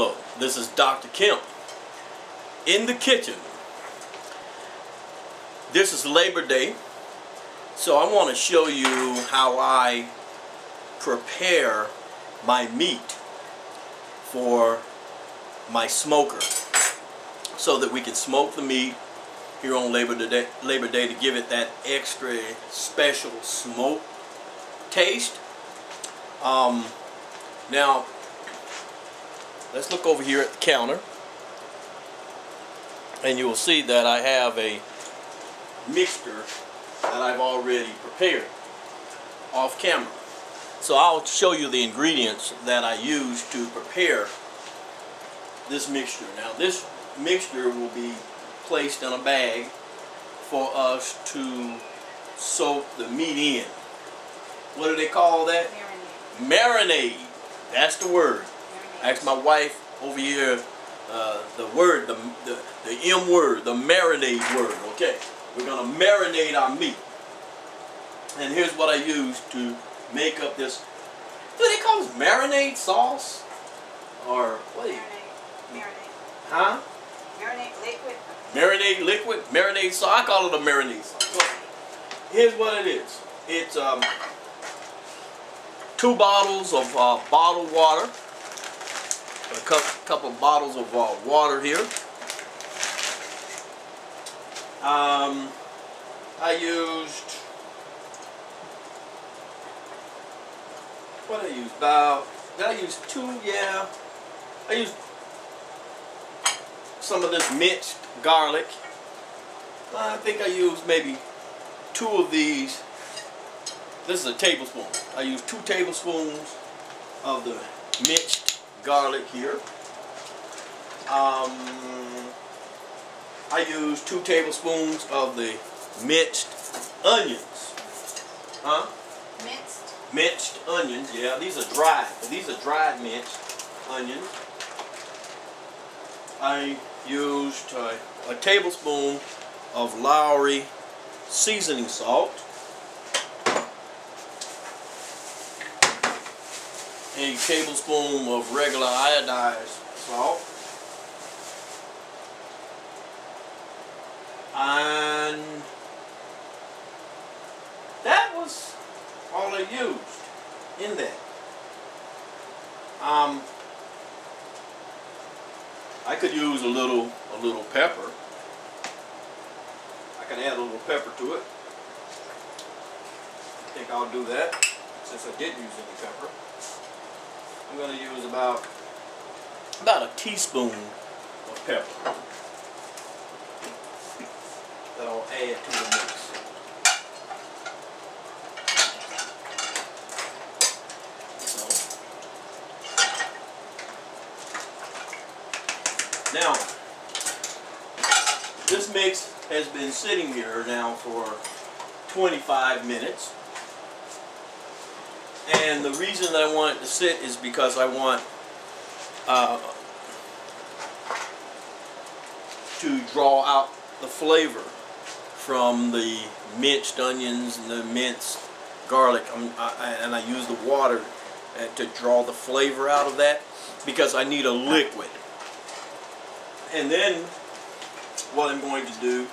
Hello, this is Dr. Kemp in the kitchen. This is Labor Day, so I want to show you how I prepare my meat for my smoker so that we can smoke the meat here on Labor Day to give it that extra special smoke taste. Now let's look over here at the counter, and you will see that I have a mixture that I've already prepared off camera. So I'll show you the ingredients that I use to prepare this mixture. Now this mixture will be placed in a bag for us to soak the meat in. What do they call that? Marinade. That's the word. I asked my wife over here the word, the M word, the marinade word. Okay, we're gonna marinate our meat, and here's what I use to make up this. Do they call this marinade sauce, or what? Marinade. Huh? Marinade liquid. Marinade liquid. Marinade sauce. I call it a marinade sauce. So, here's what it is. It's 2 bottles of bottled water. A couple bottles of water here. I used, what did I use? Did I use 2? Yeah. I used some of this minced garlic. I think I used maybe 2 of these. This is a tablespoon. I used 2 tablespoons of the minced garlic here. I used 2 tablespoons of the minced onions. Huh? Minced? Minced onions, yeah. These are dried. These are dried minced onions. I used a tablespoon of Lowry seasoning salt. A tablespoon of regular iodized salt, and that was all I used in that. I could use a little pepper. I can add a little pepper to it. I think I'll do that since I didn't use any pepper. I'm going to use about a teaspoon of pepper that I'll add to the mix. Now, this mix has been sitting here now for 25 minutes. And the reason that I want it to sit is because I want to draw out the flavor from the minced onions and the minced garlic. And I use the water to draw the flavor out of that, because I need a liquid. And then what I'm going to do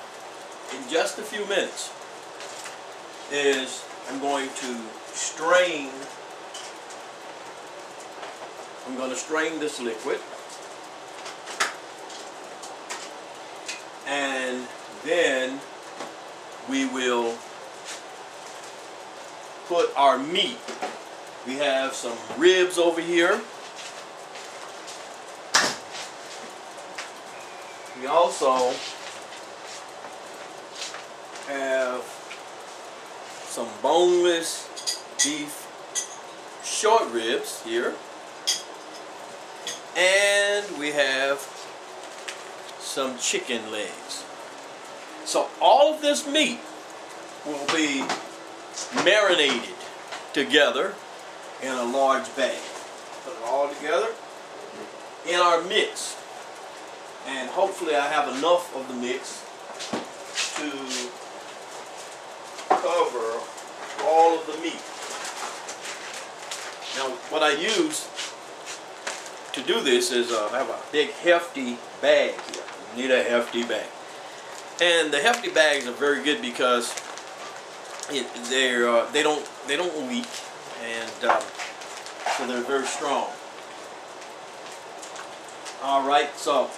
in just a few minutes is I'm going to strain this liquid, and then we will put our meat. We have some ribs over here. We also have some boneless beef short ribs here, and we have some chicken legs. So all of this meat will be marinated together in a large bag. Put it all together in our mix, and hopefully I have enough of the mix to cover all of the meat. Now what I use to do this is I have a big hefty bag here. You need a hefty bag. And the hefty bags are very good because they don't leak, and so they're very strong. All right, so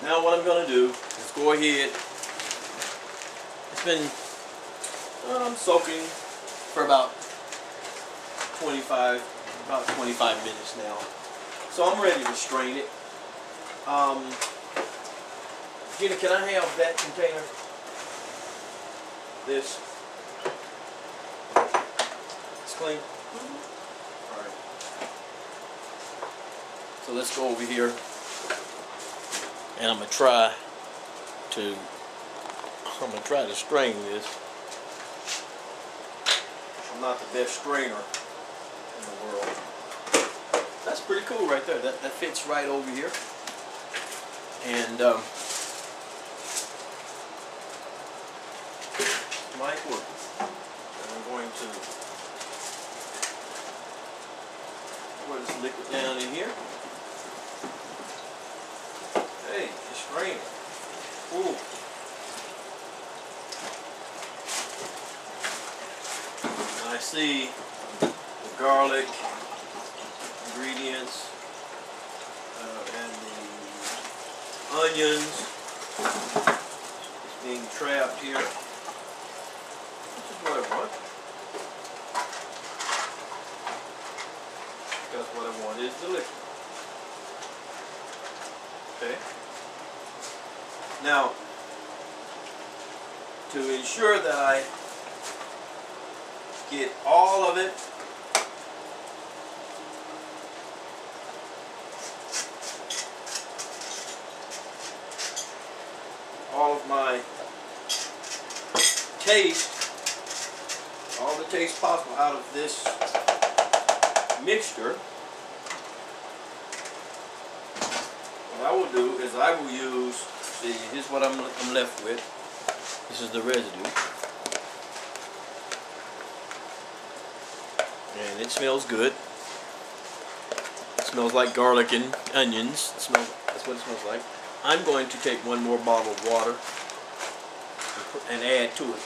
now what I'm going to do is go ahead. It's been soaking for about 25 minutes now. So I'm ready to strain it. Gina, can I have that container? This? It's clean? Mm-hmm. Alright. So let's go over here. And I'm going to try to strain this. I'm not the best strainer in the world. That's pretty cool right there. That fits right over here. And might work. And I'm going to pour this liquid down in here. Hey, it's straining. Ooh. I see the garlic ingredients and the onions being trapped here. This is what I want. Because what I want is the liquid. Okay. Now, to ensure that I get all of it, all of my taste, all the taste possible out of this mixture, what I will do is I will use, see, here's what I'm left with. This is the residue. And it smells good. It smells like garlic and onions. That's what it smells like. I'm going to take one more bottle of water and add to it.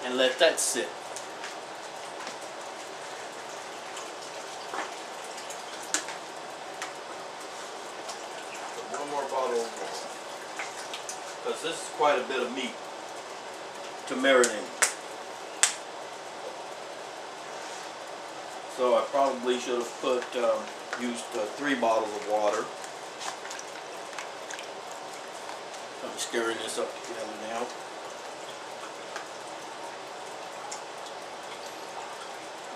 And let that sit. One more bottle of water. Because this is quite a bit of meat to marinate. So I probably should have used 3 bottles of water. I'm stirring this up together now.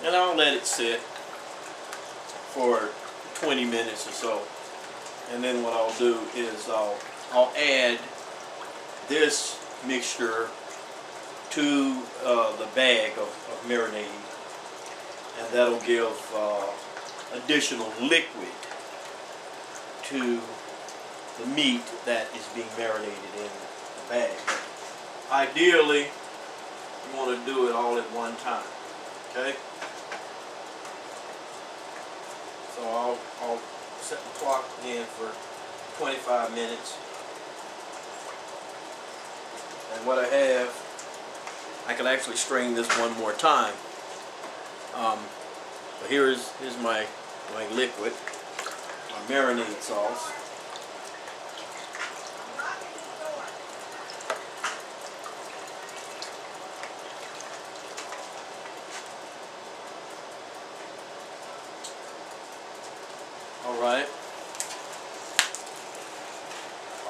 And I'll let it sit for 20 minutes or so. And then what I'll do is I'll add this mixture to the bag of marinade. And that'll give additional liquid to the meat that is being marinated in the bag. Ideally, you want to do it all at one time. Okay? So I'll set the clock again for 25 minutes. And what I have, I can actually strain this one more time. But here's my liquid, my marinade sauce.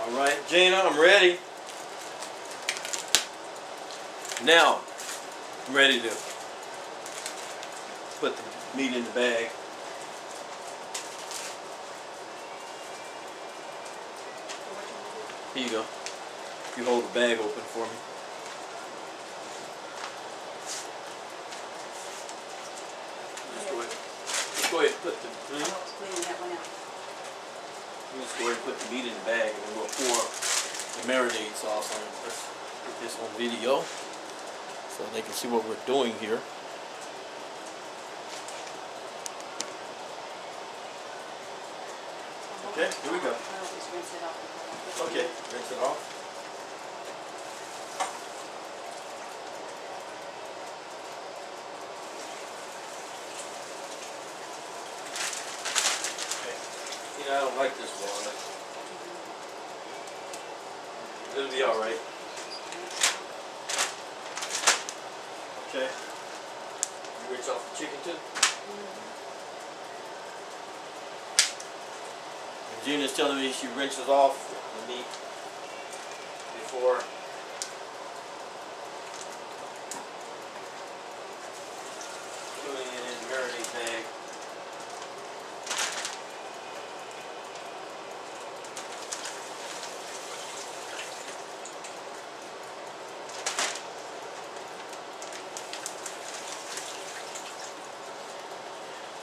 All right, Gina, I'm ready. Now, I'm ready to put the meat in the bag. Here you go. You hold the bag open for me. Just go ahead and put the Let's go ahead and put the meat in the bag, and then we'll pour the marinade sauce on it. Let's put this on video so they can see what we're doing here. Okay, here we go. I'll just rinse it off. Okay, rinse it off. Okay. Yeah, I don't like this water. It'll be all right. Okay. You rinse off the chicken too? Gina's telling me she rinses off the meat before putting it in the marinade bag.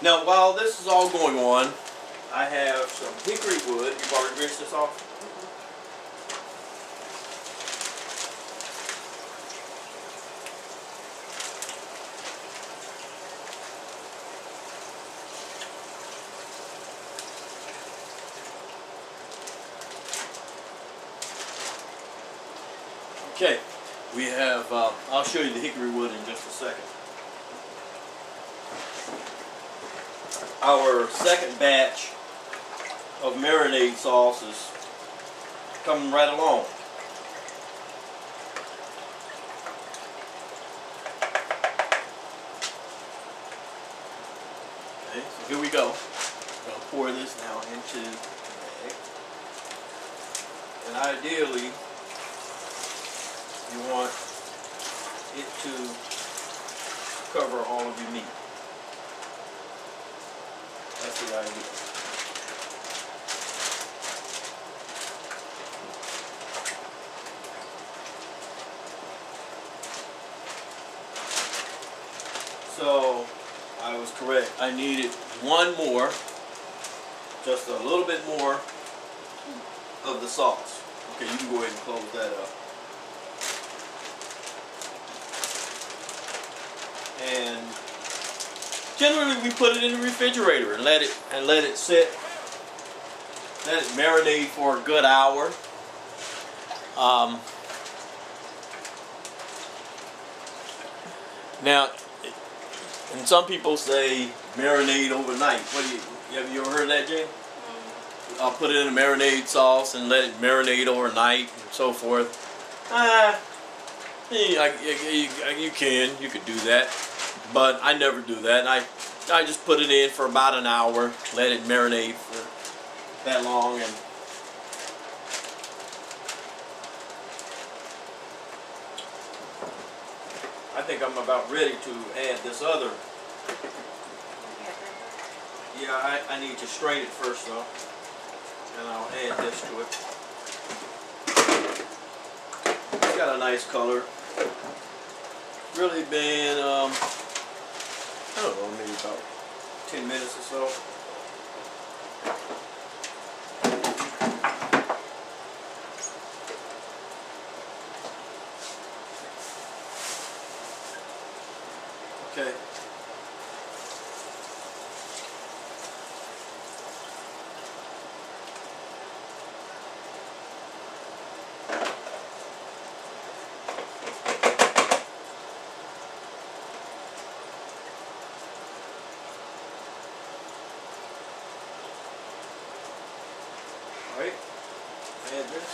Now, while this is all going on, I have some hickory wood. You've already rinsed this off? Okay, we have, I'll show you the hickory wood in just a second. Our second batch of marinade sauce is coming right along. Okay, so here we go. I'm going to pour this now into the bag. And ideally, you want it to cover all of your meat. That's the idea. So I was correct. I needed one more, just a little bit more of the sauce. Okay, you can go ahead and close that up. And generally we put it in the refrigerator and let it sit, let it marinate for a good hour. Now, and some people say marinade overnight. Have you ever heard of that, Jane? I'll put it in a marinade sauce and let it marinate overnight and so forth. You could do that, but I never do that. I just put it in for about an hour, let it marinate for that long, and I think I'm about ready to add this other. Yeah, I need to strain it first though, and I'll add this to it. It's got a nice color. Really been, I don't know, maybe about 10 minutes or so. Okay. Alright, add this.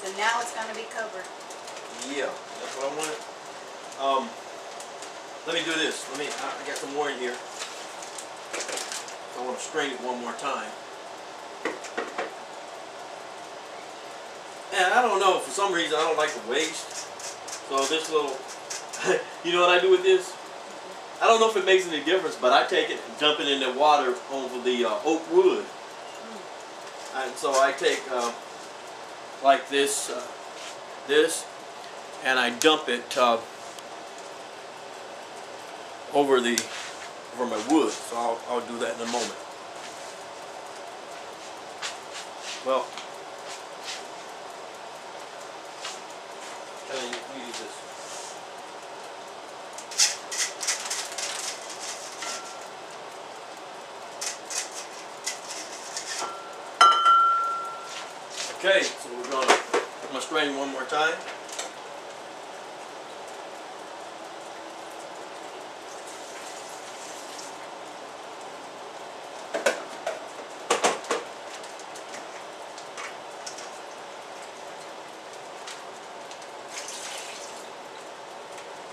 So now it's going to be covered. Yeah, that's what I wanted. Let me do this. I got some more in here. I want to strain it one more time. And I don't know, for some reason I don't like to waste. So this little, you know what I do with this? I don't know if it makes any difference, but I take it and dump it in the water over the oak wood. And so I take like this, and I dump it over my wood. So I'll do that in a moment. Well, you use this. Okay, so we're gonna strain one more time.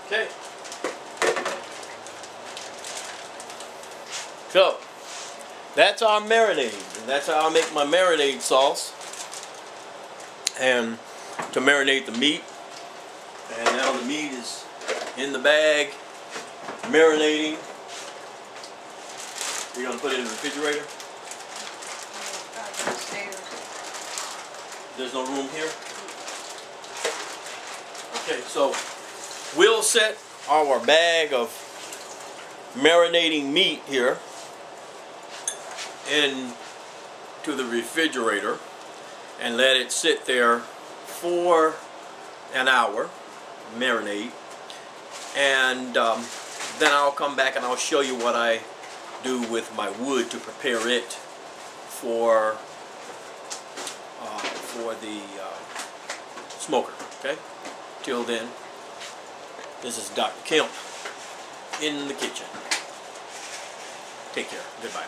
Okay. So, that's our marinade, and that's how I make my marinade sauce. And to marinate the meat, and now the meat is in the bag, marinating. You're gonna put it in the refrigerator. There's no room here. Okay, so we'll set our bag of marinating meat here into the refrigerator and let it sit there for an hour, marinate, and then I'll come back and I'll show you what I do with my wood to prepare it for the smoker. Okay? Till then, this is Dr. Kemp in the kitchen. Take care. Goodbye.